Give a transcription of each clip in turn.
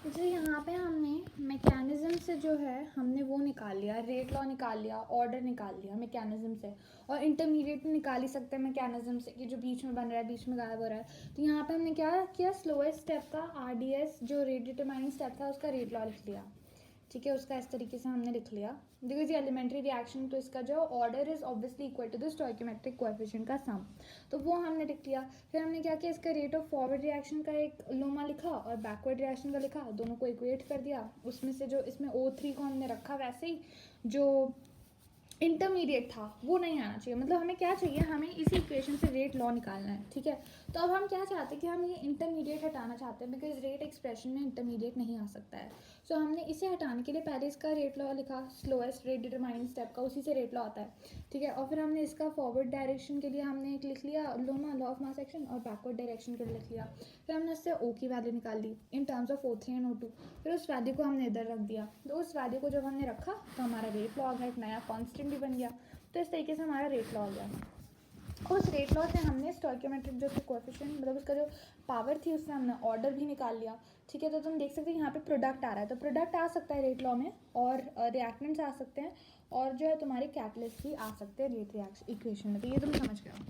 जी यहाँ पे हमने मैकेनिज़्म से जो है हमने वो निकाल लिया, रेट लॉ निकाल लिया, ऑर्डर निकाल लिया मैकेनिज़्म से, और इंटरमीडिएट निकाल ही सकते हैं मैकेनिज़्म से कि जो बीच में बन रहा है, बीच में गायब हो रहा है। तो यहाँ पे हमने क्या किया, स्लोएस्ट स्टेप का RDS जो रेट डिटरमाइनिंग स्टेप था उसका रेट लॉ लिख लिया। ठीक है, उसका इस तरीके से हमने लिख लिया। बिकॉज ये एलिमेंट्री रिएक्शन, तो इसका जो order is obviously equal to the stoichiometric coefficient का सम, तो वो हमने लिख लिया। फिर हमने क्या किया, इसका रेट ऑफ फॉरवर्ड रिएक्शन का एक लोमा लिखा और बैकवर्ड रिएक्शन का लिखा, दोनों को इक्वेट कर दिया। उसमें से जो इसमें O3 को हमने रखा वैसे ही, जो इंटरमीडिएट था वो नहीं आना चाहिए। मतलब हमें क्या चाहिए, हमें इसी इक्वेशन से रेट लॉ निकालना है। ठीक है, तो अब हम क्या चाहते हैं कि हम ये इंटरमीडिएट हटाना चाहते हैं, बिकॉज रेट एक्सप्रेशन में इंटरमीडिएट नहीं आ सकता है। सो हमने इसे हटाने के लिए पहले इसका रेट लॉ लिखा, स्लोएस्ट रेट डिटरमाइनिंग स्टेप का, उसी से रेट लॉ आता है। ठीक है, और फिर हमने इसका फॉरवर्ड डायरेक्शन के लिए हमने एक लिख लिया लोमा, लॉ ऑफ मास एक्शन, और बैकवर्ड डायरेक्शन के लिए लिख लिया। फिर हमने इससे O की वैल्यू निकाल ली in terms of O3 and O2। फिर उस वैल्यू को हमने इधर रख दिया, तो उस वैल्यू को जब हमने रखा तो हमारा रेट लॉ आ गया, एक नया कॉन्स्टेंट भी बन गया। तो इस तरीके से हमारा रेट लॉ हो गया। उस रेट लॉ से हमने स्टोइकोमेट्रिक जो कोएफिशिएंट, मतलब उसका जो पावर थी, उससे हमने ऑर्डर भी निकाल लिया। ठीक है, तो तुम देख सकते हो यहाँ पे प्रोडक्ट आ रहा है, तो प्रोडक्ट आ सकता है रेट लॉ में, और रिएक्टेंट्स आ सकते हैं, और जो है तुम्हारे कैटलिस्ट भी आ सकते हैं रेट रिएक्शन इक्वेशन में। तो ये तुम समझ गए हो।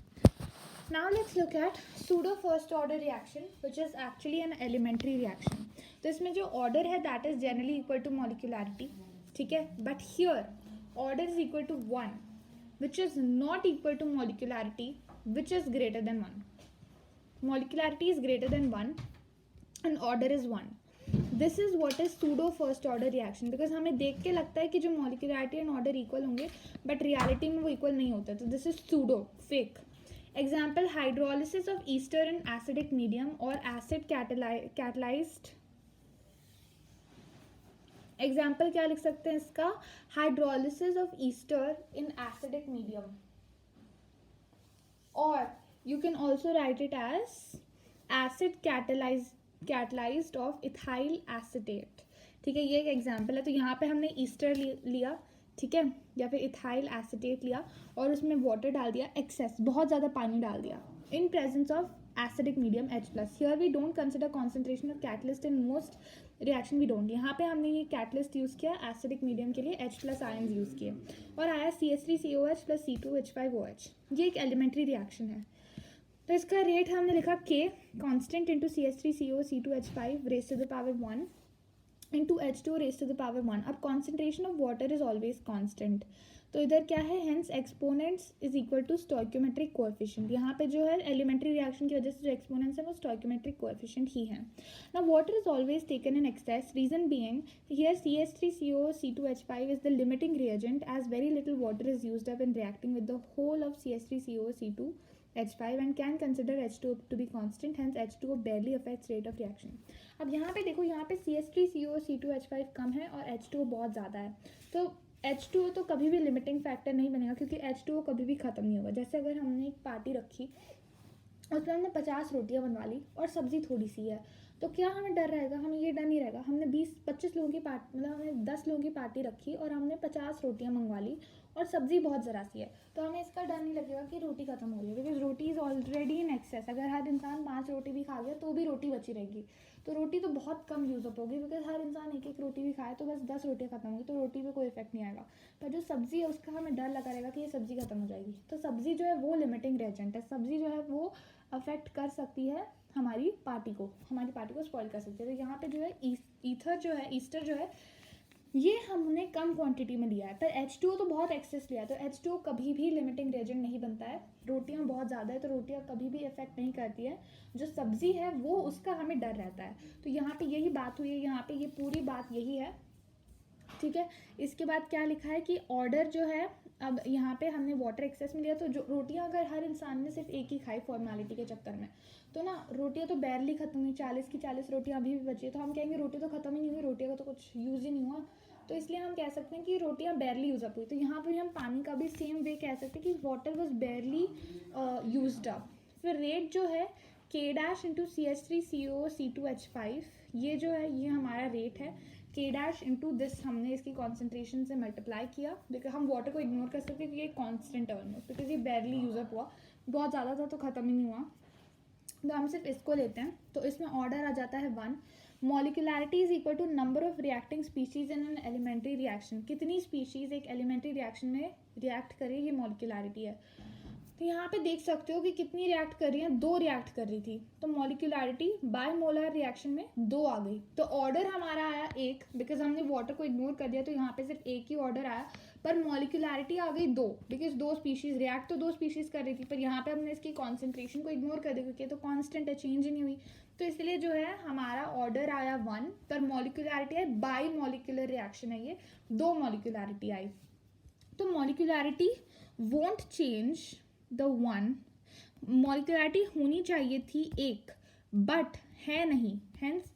Now let's look at pseudo first order reaction, which is actually an elementary reaction. तो इसमें जो order है that is generally equal to molecularity, ठीक है, but here order is equal to 1, which is not equal to molecularity, which is greater than 1. Molecularity is greater than 1 and order is 1. This is what is pseudo first order reaction, because हमें देख के लगता है कि जो molecularity and order equal होंगे, but reality में वो इक्वल नहीं होता। तो this is pseudo, fake. Example, hydrolysis of ester in acidic medium और एसिड कैटलाइज्ड। एग्जाम्पल क्या लिख सकते हैं इसका, hydrolysis of ester in acidic medium, और you can also write it as acid catalysed of ethyl acetate. ठीक है, ये एक एग्जाम्पल है। तो यहाँ पे हमने ईस्टर लिया, ठीक है, या फिर इथाइल एसिटेट लिया, और उसमें वाटर डाल दिया, एक्सेस, बहुत ज़्यादा पानी डाल दिया, in presence of acidic medium H+। Here we don't consider concentration of catalyst in most reaction, we don't. यहाँ पे हमने ये कैटलिस्ट यूज़ किया एसिडिक मीडियम के लिए, H+ आयन्स यूज़ किए, और आया CH3COH + C2H5OH। ये एक एलिमेंट्री रिएक्शन है। तो इसका रेट हमने लिखा K constant into CH3CO C2H5 raise to the power 1 into H2 raise to the power 1। अब concentration of water is always constant, तो इधर क्या है, hence exponents is equal to stoichiometric coefficient. यहाँ पे जो है एलिमेंट्री रिएक्शन की वजह से जो एक्सपोनेंट्स है वो स्टोइकोमेट्रिक कोएफिशिएंट ही है। Now water is always taken in excess, reason being here CH3CO C2H5 is the limiting reagent as very little water is used up in reacting with the whole of CH3CO C2H5 and can consider H2O to be constant, hence H2O barely affects rate of reaction. अब यहाँ पे देखो, यहाँ पे CH3CO C2H5 कम है और H2O बहुत ज़्यादा है, तो H2O तो कभी भी लिमिटिंग फैक्टर नहीं बनेगा, क्योंकि H2O कभी भी ख़त्म नहीं होगा। जैसे अगर हमने एक पार्टी रखी, उसमें हमने 50 रोटियां बनवा ली और सब्ज़ी थोड़ी सी है, तो क्या हमें डर रहेगा, हमें ये डर नहीं रहेगा। हमने 20-25 लोगों की पार्टी, मतलब हमने 10 लोगों की पार्टी रखी और हमने 50 रोटियां मंगवा ली और सब्ज़ी बहुत ज़रा सी है, तो हमें इसका डर नहीं लगेगा कि रोटी ख़त्म हो रही है, because roti is already in excess. अगर हर इंसान 5 रोटी भी खा गया तो भी रोटी बची रहेगी, तो रोटी तो बहुत कम यूज़ अप होगी, बिकॉज हर इंसान एक एक रोटी भी खाए तो बस 10 रोटियाँ खत्म होगी, तो रोटी पे कोई इफेक्ट नहीं आएगा। पर जो सब्ज़ी है उसका हमें डर लगा रहेगा कि ये सब्ज़ी खत्म हो जाएगी। तो सब्ज़ी जो है वो लिमिटिंग एजेंट है, सब्ज़ी जो है वो अफेक्ट कर सकती है हमारी पार्टी को स्पॉइल कर सकती है। तो यहाँ पे जो है ईस्टर जो है ये हमने कम क्वांटिटी में लिया है, पर H2O तो बहुत एक्सेस लिया है, तो H2O कभी भी लिमिटिंग रेजेंट नहीं बनता है। रोटियां बहुत ज़्यादा है तो रोटियां कभी भी इफेक्ट नहीं करती है, जो सब्ज़ी है वो उसका हमें डर रहता है। तो यहाँ पे यही बात हुई है, यहाँ पे ये पूरी बात यही है। ठीक है, इसके बाद क्या लिखा है कि ऑर्डर जो है, अब यहाँ पे हमने वाटर एक्सेस में लिया, तो जो रोटियां अगर हर इंसान ने सिर्फ एक ही खाई फॉर्मेलिटी के चक्कर में, तो ना रोटियां तो बैरली खत्म हुई, 40 की 40 रोटियां अभी भी बची है, तो हम कहेंगे रोटी तो खत्म ही नहीं हुई, रोटियों का तो कुछ यूज़ ही नहीं हुआ, तो इसलिए हम कह सकते हैं कि रोटियां बैरली यूज़ अप हुई। तो यहाँ पर हम पानी का भी सेम वे कह सकते हैं कि वाटर वॉज बैरली यूज्ड अप। फिर रेट जो है K' इंटू CH3CO C2H5, ये जो है ये हमारा रेट है। K' इंटू दिस हमने इसकी कॉन्सेंट्रेशन से मल्टीप्लाई किया, बिकॉज हम वाटर को इग्नोर कर सकते हैं क्योंकि ये कॉन्स्टेंट है ऑलमोस्ट, बिकॉज ये बैरली यूज़ अप हुआ, बहुत ज़्यादा था तो ख़त्म ही नहीं हुआ, तो हम सिर्फ इसको लेते हैं। तो इसमें ऑर्डर आ जाता है 1, molecularity is equal to number of reacting species in an elementary reaction, कितनी स्पीशीज एक एलिमेंट्री रिएक्शन में रिएक्ट करे, ये मॉलिक्यूलैरिटी है। तो यहाँ पे देख सकते हो कि कितनी रिएक्ट कर रही हैं, 2 रिएक्ट कर रही थी, तो मॉलिक्यूलैरिटी बायमोलर रिएक्शन में 2 आ गई। तो ऑर्डर हमारा आया 1, बिकॉज हमने वाटर को इग्नोर कर दिया तो यहाँ पे सिर्फ 1 ही ऑर्डर आया, पर मॉलिक्यूलैरिटी आ गई 2, बिकॉज 2 स्पीशीज रिएक्ट तो 2 स्पीशीज कर रही थी, पर यहाँ पे हमने इसकी कॉन्सेंट्रेशन को इग्नोर कर दिया क्योंकि तो कॉन्स्टेंट है, चेंज ही नहीं हुई, तो इसलिए जो है हमारा ऑर्डर आया 1, पर मॉलिक्यूलैरिटी है बाई मॉलिक्यूलर रिएक्शन है, ये 2 मॉलिक्यूलैरिटी आई। तो मॉलिक्यूलैरिटी वोंट चेंज द 1, मॉलिक्यूलैरिटी होनी चाहिए थी 1, बट है नहीं, hence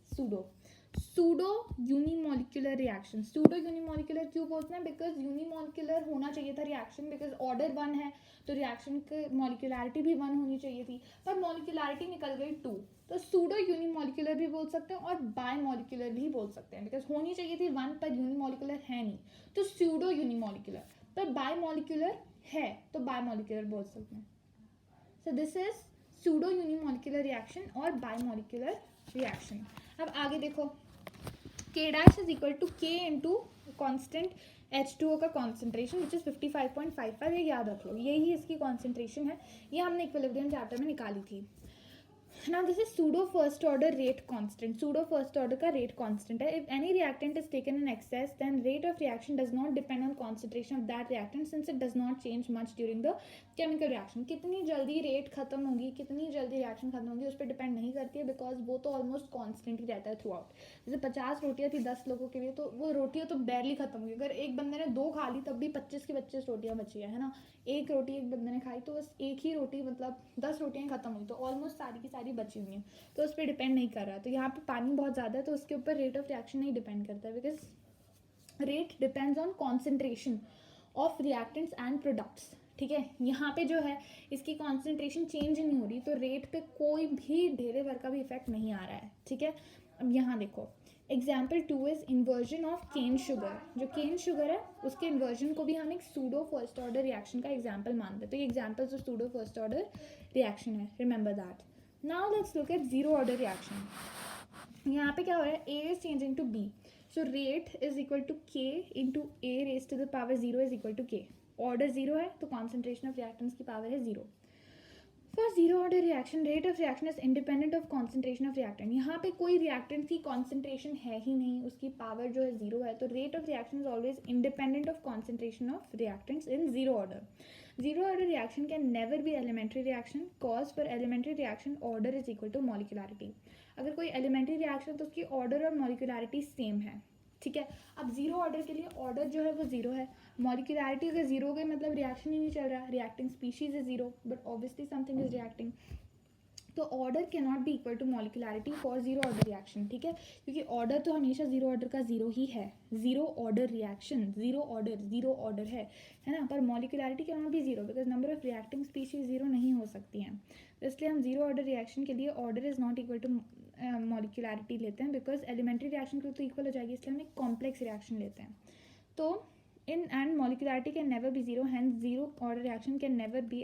pseudo unimolecular reaction. Pseudo unimolecular क्यों बोलते हैं, बिकॉज यूनिमॉलिक्यूलर होना चाहिए था रिएक्शन, बिकॉज ऑर्डर 1 है तो रिएक्शन की मॉलिक्यूलैरिटी भी 1 होनी चाहिए थी, पर मॉलिक्यूलैरिटी निकल गई 2, तो सूडो यूनिमॉलिक्यूलर भी बोल सकते हैं और बाय मॉलिक्यूलर भी बोल सकते हैं, बिकॉज होनी चाहिए थी 1 पर यूनिमॉलिक्यूलर है नहीं, तो सूडो यूनिमॉलिक्यूलर, पर बाय मॉलिक्यूलर है तो बाय मॉलिक्यूलर बोल सकते हैं। So this is pseudo unimolecular reaction और बाय मॉलिक्यूलर रिएक्शन। अब आगे देखो, K dash is equal to K into constant H2O का कॉन्सेंट्रेशन विच इज 55.55, ये याद रख लो, यही इसकी कॉन्सेंट्रेशन है, ये हमने इक्विलिब्रियम चैप्टर में निकाली थी। Now this is pseudo first order rate constant. Pseudo first order का rate constant है. If any reactant is taken in excess, then rate of reaction does not depend on concentration of that reactant since it does not change much during the chemical reaction. कितनी जल्दी rate खत्म होगी, कितनी जल्दी reaction खत्म होगी, उस पर depend नहीं करती है, because वो तो almost constant ही रहता है throughout. जैसे 50 रोटियाँ थी 10 लोगों के लिए, तो वो रोटियाँ तो barely खत्म होगी, अगर एक बंदे ने 2 खा ली तब भी 25 की 25 रोटियाँ बची है ना, एक रोटी एक बंदे ने खाई तो बस एक ही रोटी मतलब 10 रोटियाँ खत्म हुई, तो ऑलमोस्ट सारी की सारी बची हुई हैं, तो उस पर डिपेंड नहीं कर रहा। तो यहाँ पे पानी बहुत ज़्यादा है तो उसके ऊपर रेट ऑफ रिएक्शन नहीं डिपेंड करता है, because rate depends on concentration of reactants and products. ठीक है, यहाँ पे जो है इसकी कॉन्सेंट्रेशन चेंज नहीं हो रही, तो रेट पे कोई भी ढेरे भर का भी इफेक्ट नहीं आ रहा है। ठीक है, अब यहाँ देखो example 2 is inversion of cane sugar. जो केन शुगर है उसके इन्वर्जन को भी हम एक सूडो फर्स्ट ऑर्डर रिएक्शन का एग्जाम्पल मानते हैं, तो ये एग्जाम्पल जो सूडो फर्स्ट ऑर्डर रिएक्शन है, remember that. Now let's look at zero order reaction. यहाँ पे क्या हो रहा है, a is changing to b, so rate is equal to k into a raise to the power 0 is equal to k. Order 0 है तो concentration of reactants की power है 0। For zero order reaction rate of reaction is independent of concentration of reactant. यहाँ पे कोई reactant की concentration है ही नहीं, उसकी पावर जो है 0 है, तो rate of reaction is always independent of concentration of reactants in zero order. Zero order reaction can never be elementary reaction, cause for elementary reaction order is equal to molecularity. अगर कोई elementary reaction तो उसकी order और molecularity same है। ठीक है, अब zero order के लिए ऑर्डर जो है वो 0 है, मॉलिक्यूलैरिटी अगर 0 हो गई मतलब रिएक्शन ही नहीं चल रहा, reacting species is 0, but obviously something is reacting, तो order can not be equal to molecularity for zero order reaction. ठीक है, क्योंकि ऑर्डर तो हमेशा जीरो ऑर्डर का 0 ही है, zero order reaction zero order है ना, पर molecularity can not be 0 because number of reacting species 0 नहीं हो सकती हैं, तो इसलिए हम जीरो ऑर्डर रिएक्शन के लिए order is not equal to molecularity लेते हैं, बिकॉज एलिमेंट्री रिएक्शन के लिए तो इक्वल हो जाएगी, इसलिए हम एक कॉम्प्लेक्स रिएक्शन लेते हैं। तो in and molecularity can never be 0, hence zero order reaction can never be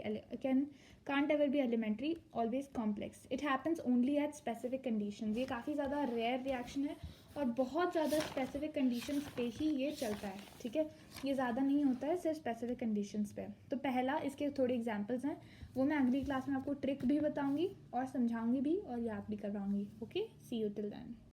can't ever be elementary, always complex. It happens only at specific conditions. ये काफ़ी ज़्यादा रेयर रिएक्शन है और बहुत ज़्यादा स्पेसिफिक कंडीशंस पे ही ये चलता है। ठीक है, ये ज़्यादा नहीं होता है, सिर्फ स्पेसिफिक कंडीशंस पे। तो पहला इसके थोड़े एग्जांपल्स हैं, वो मैं अगली क्लास में आपको ट्रिक भी बताऊंगी और समझाऊंगी भी और याद भी करवाऊंगी। Okay, see you till then.